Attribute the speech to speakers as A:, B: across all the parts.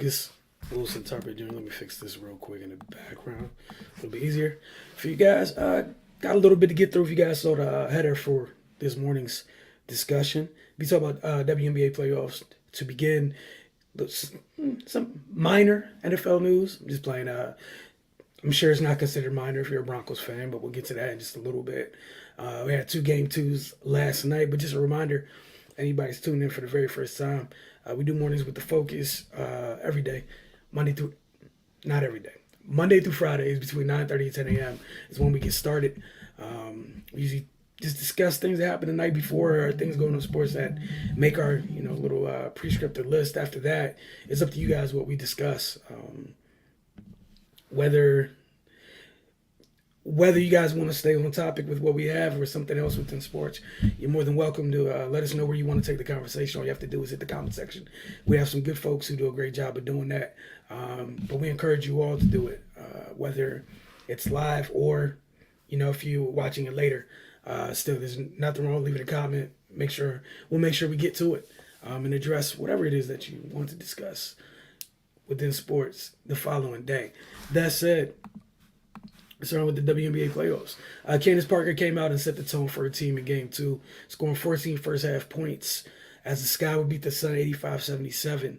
A: Lucas Wilson Tucker Jr. Let me fix this real quick in the background. A little bit easier for you guys. Got a little bit to get through. If you guys saw the header for this morning's discussion, we talk about WNBA playoffs to begin. Some minor NFL news. I'm just playing. I'm sure it's not considered minor if you're a Broncos fan, but we'll get to that in just a little bit. We had two game twos last night, but just a reminder, anybody's tuning in for the very first time, we do mornings with the focus every day, not every day, Monday through Fridays between 9:30 and 10 a.m. is when we get started. We usually just discuss things that happen the night before or things going on in sports that make our little prescriptive list. After that, it's up to you guys what we discuss. Whether you guys want to stay on topic with what we have or something else within sports, you're more than welcome to let us know where you want to take the conversation. All you have to do is hit the comment section. We have some good folks who do a great job of doing that, but we encourage you all to do it, whether it's live or if you're watching it later. Still, there's nothing wrong with leaving a comment. We'll make sure we get to it and address whatever it is that you want to discuss within sports the following day. That said, starting with the WNBA playoffs, Candace Parker came out and set the tone for her team in Game 2, scoring 14 first-half points as the Sky would beat the Sun 85-77.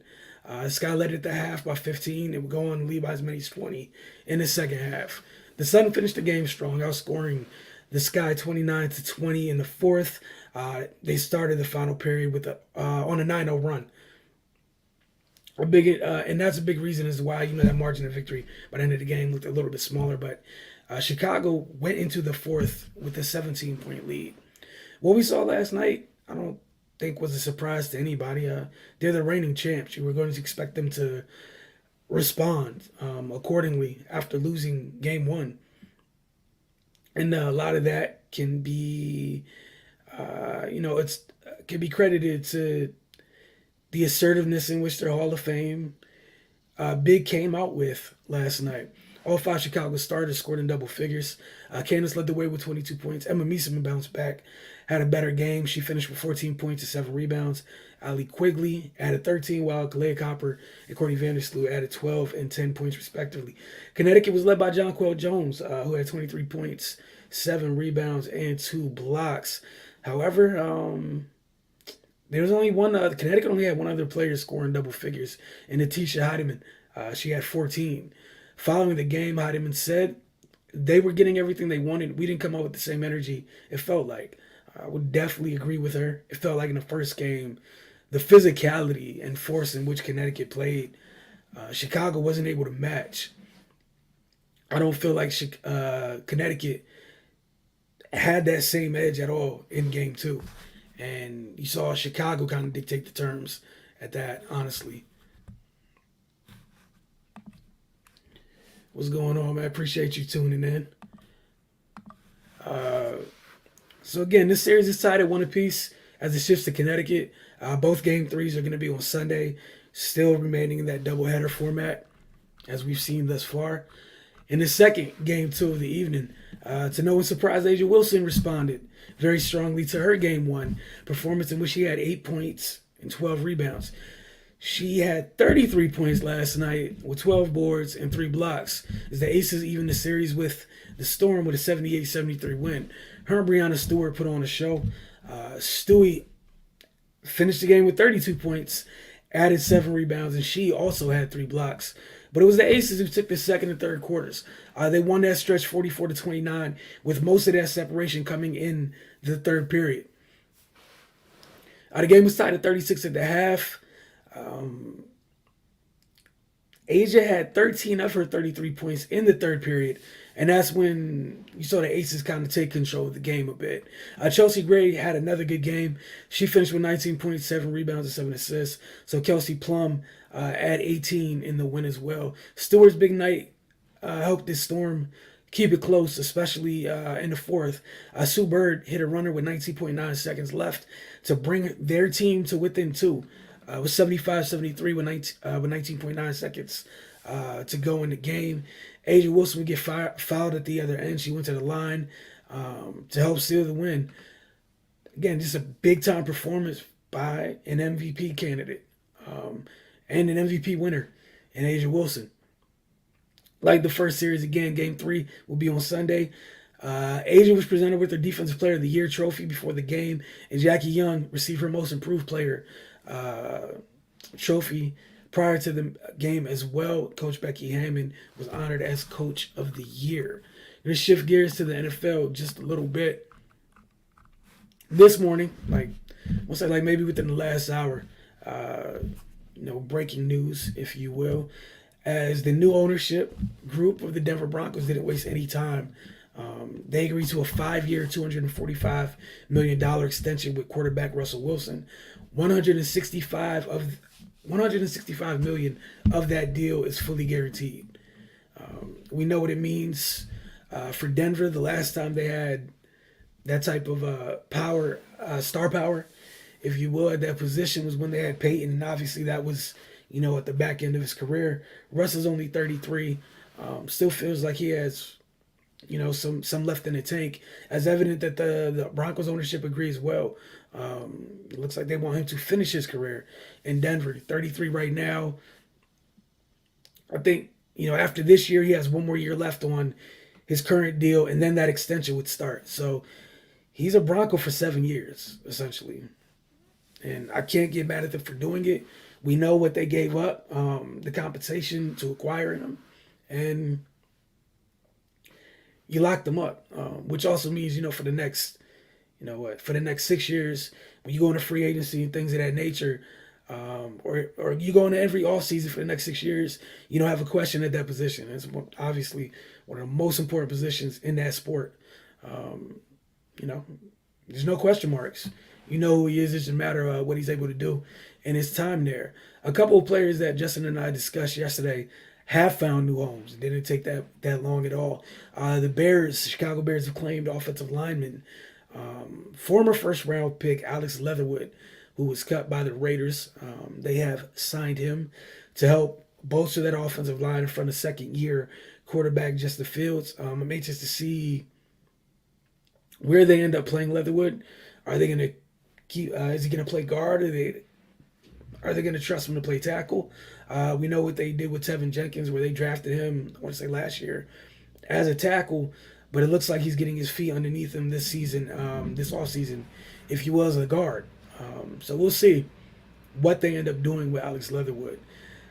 A: Sky led at the half by 15 and would go on to lead by as many as 20 in the second half. The Sun finished the game strong, outscoring the Sky 29-20 in the fourth. They started the final period with on a 9-0 run. And that's a big reason as to why that margin of victory by the end of the game looked a little bit smaller. But Chicago went into the fourth with a 17-point lead. What we saw last night, I don't think was a surprise to anybody. They're the reigning champs. You were going to expect them to respond accordingly after losing Game 1. And a lot of that can be, can be credited to the assertiveness in which their Hall of Fame big came out with last night. All 5 Chicago starters scored in double figures. Candace led the way with 22 points. Emma Meesseman bounced back, had a better game. She finished with 14 points and 7 rebounds. Ali Quigley added 13, while Kalea Copper and Courtney Vandersloot added 12 and 10 points respectively. Connecticut was led by Jonquel Jones, who had 23 points, 7 rebounds, and 2 blocks. However, there was only one. Connecticut only had one other player scoring double figures, and Atisha Heidemann. She had 14. Following the game, Heidemann said they were getting everything they wanted. We didn't come out with the same energy, it felt like. I would definitely agree with her. It felt like in the first game, the physicality and force in which Connecticut played, Chicago wasn't able to match. I don't feel like Connecticut had that same edge at all in Game 2. And you saw Chicago kind of dictate the terms at that, honestly. What's going on, man? I appreciate you tuning in. So again, this series is tied at 1 apiece as it shifts to Connecticut. Both Game 3s are going to be on Sunday, still remaining in that doubleheader format, as we've seen thus far. In the second Game 2 of the evening, to no one's surprise, A'ja Wilson responded very strongly to her Game 1 performance, in which she had 8 points and 12 rebounds. She had 33 points last night with 12 boards and 3 blocks as the Aces even the series with the Storm with a 78-73 win. Her and Breanna Stewart put on a show. Stewie finished the game with 32 points, added 7 rebounds, and she also had 3 blocks. But it was the Aces who took the second and third quarters. They won that stretch 44-29, with most of that separation coming in the third period. The game was tied at 36 at the half. A'ja had 13 of her 33 points in the third period, and that's when you saw the Aces kind of take control of the game a bit. Chelsea Gray had another good game. She finished with 19 points, 7 rebounds, and 7 assists. So Kelsey Plum had 18 in the win as well. Stewart's big night helped this Storm keep it close, especially in the fourth. Sue Bird hit a runner with 19.9 seconds left to bring their team to within 2. It was 75-73 with 19.9 seconds to go in the game. A'ja Wilson would get fouled at the other end. She went to the line to help steal the win. Again, just a big-time performance by an MVP candidate and an MVP winner and Asia Wilson. Like the first series again, Game 3 will be on Sunday. Asia was presented with her Defensive Player of the Year trophy before the game, and Jackie Young received her Most Improved Player uh, trophy prior to the game as well. Coach Becky Hammond was honored as Coach of the Year. Let's shift gears to the NFL just a little bit. This morning, like we'll say, like maybe within the last hour, uh, breaking news, if you will, as the new ownership group of the Denver Broncos didn't waste any time. They agreed to a 5-year, $245 million extension with quarterback Russell Wilson. 165 million of that deal is fully guaranteed. We know what it means for Denver. The last time they had that type of power, star power, if you will, at that position was when they had Peyton, and obviously that was, at the back end of his career. Russ is only 33. Still feels like he has, some left in the tank. As evident that the Broncos ownership agrees well. It looks like they want him to finish his career in Denver. 33 right now. I think, after this year, he has one more year left on his current deal, and then that extension would start. So he's a Bronco for 7 years, essentially. And I can't get mad at them for doing it. We know what they gave up, the compensation to acquire him, and you locked them up, which also means, for the next, for the next 6 years, when you go into free agency and things of that nature, or you go into every offseason for the next 6 years, you don't have a question at that position. It's obviously one of the most important positions in that sport. There's no question marks. You know who he is. It's just a matter of what he's able to do in his time there. A couple of players that Justin and I discussed yesterday have found new homes. It didn't take that long at all. The Chicago Bears have claimed offensive lineman, former first-round pick Alex Leatherwood, who was cut by the Raiders. They have signed him to help bolster that offensive line in front of second-year quarterback Justin Fields. I'm anxious to see where they end up playing Leatherwood. Are they going to keep? Is he going to play guard? Are they going to trust him to play tackle? We know what they did with Tevin Jenkins, where they drafted him, I want to say last year, as a tackle, but it looks like he's getting his feet underneath him this season, this offseason, if he was a guard. So we'll see what they end up doing with Alex Leatherwood.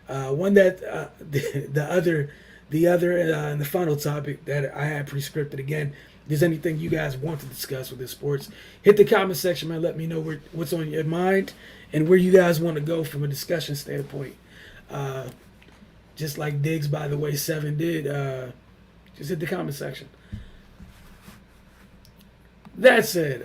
A: One that the other and the final topic that I had pre-scripted again. If there's anything you guys want to discuss with this sports, hit the comment section, man. Let me know what's on your mind and where you guys want to go from a discussion standpoint. Just like Diggs, by the way, 7 did. Just hit the comment section. That said,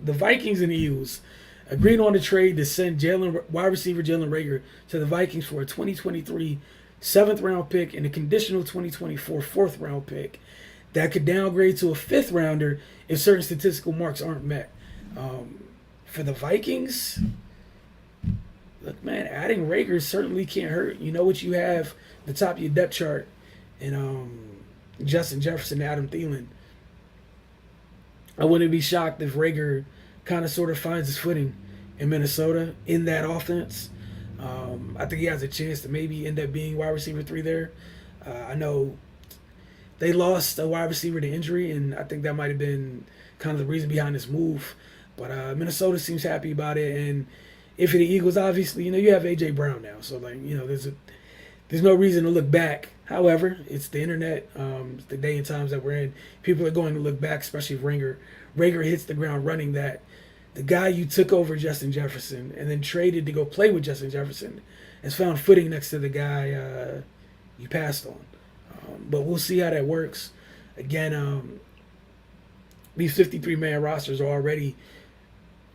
A: the Vikings and the Eagles agreed on a trade to send wide receiver Jalen Reagor to the Vikings for a 2023 7th-round pick and a conditional 2024 4th-round pick that could downgrade to a 5th-rounder if certain statistical marks aren't met. For the Vikings, look, man, adding Reagor certainly can't hurt. You know what you have the top of your depth chart in Justin Jefferson and Adam Thielen. I wouldn't be shocked if Reagor kind of sort of finds his footing in Minnesota in that offense. I think he has a chance to maybe end up being wide receiver 3 there. I know they lost a wide receiver to injury, and I think that might have been kind of the reason behind this move. But Minnesota seems happy about it, and if for the Eagles, obviously, you have A.J. Brown now, so there's no reason to look back. However, it's the internet, it's the day and times that we're in. People are going to look back, especially if Reagor hits the ground running. That the guy you took over Justin Jefferson and then traded to go play with Justin Jefferson has found footing next to the guy you passed on. But we'll see how that works. Again, these 53-man rosters are already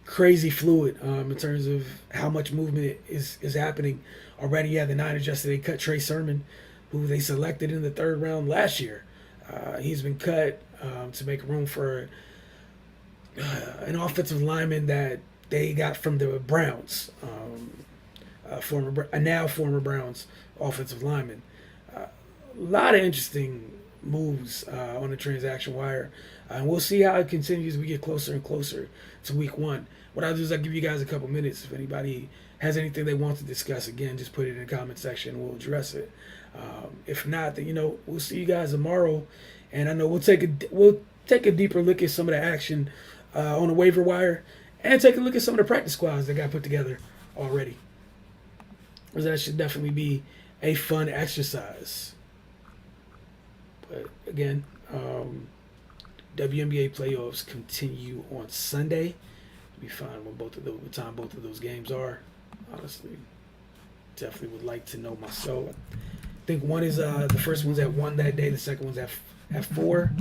A: crazy fluid in terms of how much movement is happening already. Yeah, the Niners yesterday cut Trey Sermon, who they selected in the 3rd round last year. He's been cut to make room for an offensive lineman that they got from the Browns, former Browns offensive lineman. A lot of interesting moves on the transaction wire. And we'll see how it continues as we get closer and closer to week 1. What I'll do is I'll give you guys a couple minutes if anybody has anything they want to discuss, again, just put it in the comment section and we'll address it. If not, then we'll see you guys tomorrow, and I know we'll take a deeper look at some of the action on the waiver wire, and take a look at some of the practice squads that got put together already. Because that should definitely be a fun exercise. But again, WNBA playoffs continue on Sunday. Be fine when what time both of those games are. Honestly, definitely would like to know myself. I think one is the first one's at 1 that day. The second one's at 4.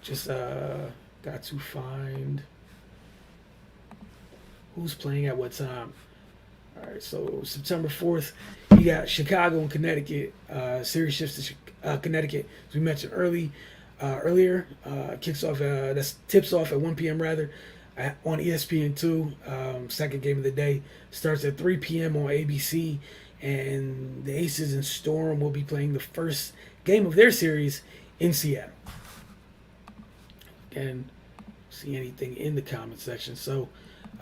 A: Just got to find who's playing at what time. All right, so September 4th, you got Chicago and Connecticut. Series shifts to Connecticut, as we mentioned earlier. Tips off at 1 p.m. rather on ESPN2. Second game of the day starts at 3 p.m. on ABC, and the Aces and Storm will be playing the first game of their series in Seattle. And see anything in the comment section. So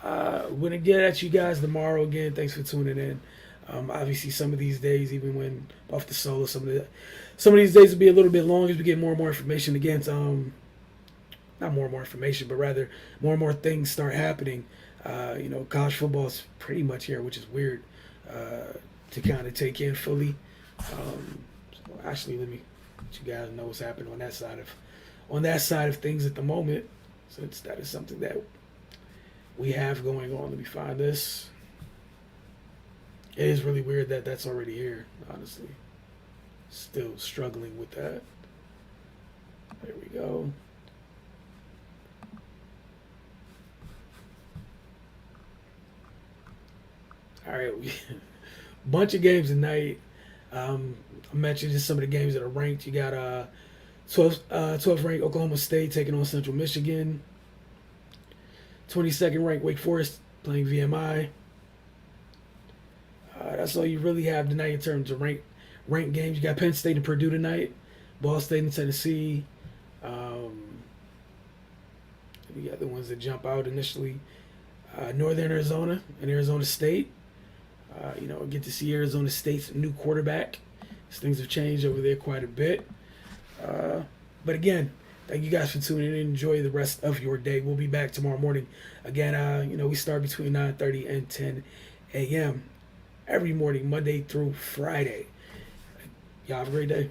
A: we're gonna get at you guys tomorrow again. Thanks for tuning in. Obviously, some of these days, even when off the solo, some of these days will be a little bit long as we get more and more information. Again, not more and more information, but rather more and more things start happening. College football is pretty much here, which is weird to kind of take in fully. So actually, let me let you guys know what's happening on that side of things at the moment, since that is something that we have going on. Let me find this. It is really weird that that's already here, honestly. Still struggling with that. There we go. All right, bunch of games tonight. I mentioned just some of the games that are ranked. You got 12th ranked Oklahoma State taking on Central Michigan. 22nd ranked Wake Forest playing VMI. That's all you really have tonight in terms of ranked games. You got Penn State and Purdue tonight. Ball State and Tennessee. You got the ones that jump out initially. Northern Arizona and Arizona State. Get to see Arizona State's new quarterback. Things have changed over there quite a bit. But again, thank you guys for tuning in. Enjoy the rest of your day. We'll be back tomorrow morning. Again, we start between 9:30 and 10 a.m. every morning, Monday through Friday. Y'all have a great day.